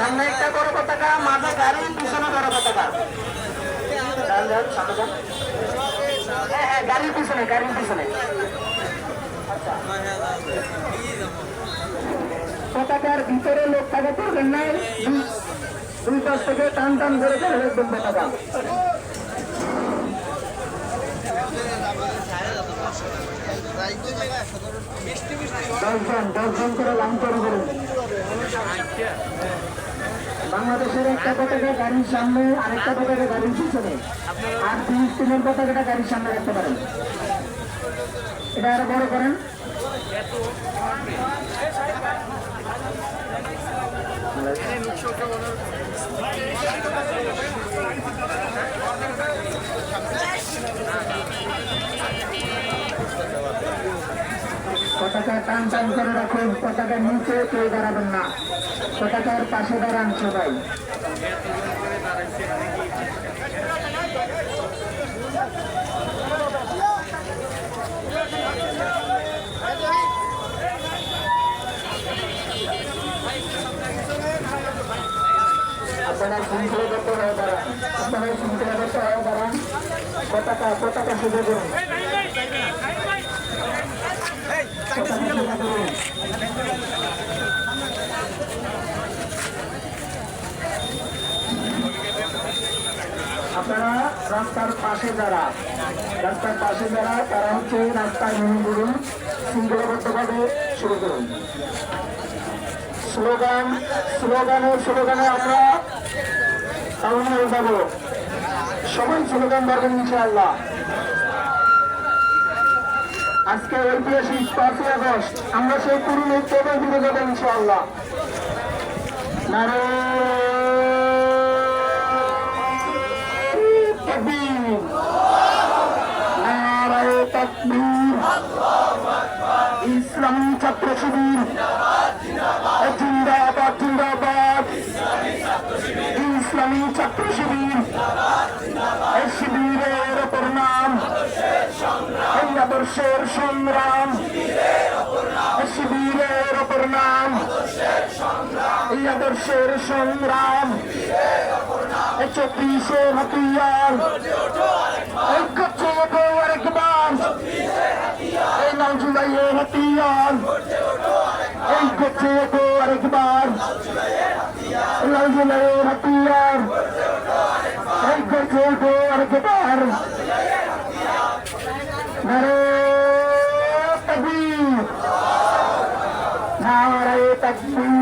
সামনে একটা বড় পতাকা, মাঝে গাড়ি, পিছনে বড় পতাকা। হ্যাঁ হ্যাঁ, গাড়ির পিছনে, গাড়ির পিছনে। পতাকার ভিতরে লোক থাকে করবেন না, দুই পাশ থেকে টান টান করে ফেলে রাখবেন পতাকা। দশজন করে লাইন তৈরি করুন। বাংলাদেশের একটা পতাকা গাড়ির সামনে, আরেকটা পতাকা গাড়ির পিছনে, আর ফিলিস্তিনের পতাকাটা গাড়ির সামনে রাখতে পারেন। এটা আরো বড় করেন। পতাকা টান টান করে রাখুন, পতাকার নিচে কেউ দাঁড়াবেন না, পতাকার পাশে দাঁড়ান সবাই। আপনারা শৃঙ্খলাবদ্ধ হয়ে দাঁড়ান, আপনারা শৃঙ্খলাবদ্ধ হয়ে দাঁড়ান, পতাকা পতাকা সোজা করুন, পতাকা সোজা করুন। আপনারা রাস্তার পাশে যারা তারা হচ্ছে রাস্তায় নেমে পড়ুন, শৃঙ্খলাবদ্ধভাবে শুরু করুন। স্লোগানে আমরা সামনে যাব, সবাই স্লোগান ধরবেন ইনশাআল্লাহ। আজকে ঐতিহাসিক 5ই আগস্ট, আমরা সেই পুরনো ঐক্যকে ফিরে যাবো ইনশাআল্লাহ। ইসলামী ছাত্র শিবির জিন্দাবাদ, জিন্দাবাদ। ইসলামী ছাত্র শিবির, এই শিবিরের ওপর নাম, এই আদর্শের সংগ্রাম, শিবিরের ওপর নাম, এই আদর্শের সংগ্রাম, 34 হাতিয়ার, এই করছে আরেকবার, এই 9 জুলাইয়ের হাতিয়ার, এই করছে আরেকবার, 9 জুলাইয়ের হাতিয়ার, এই করছে আরেকবার। নারে তাকবীর, নারে তাকবীর।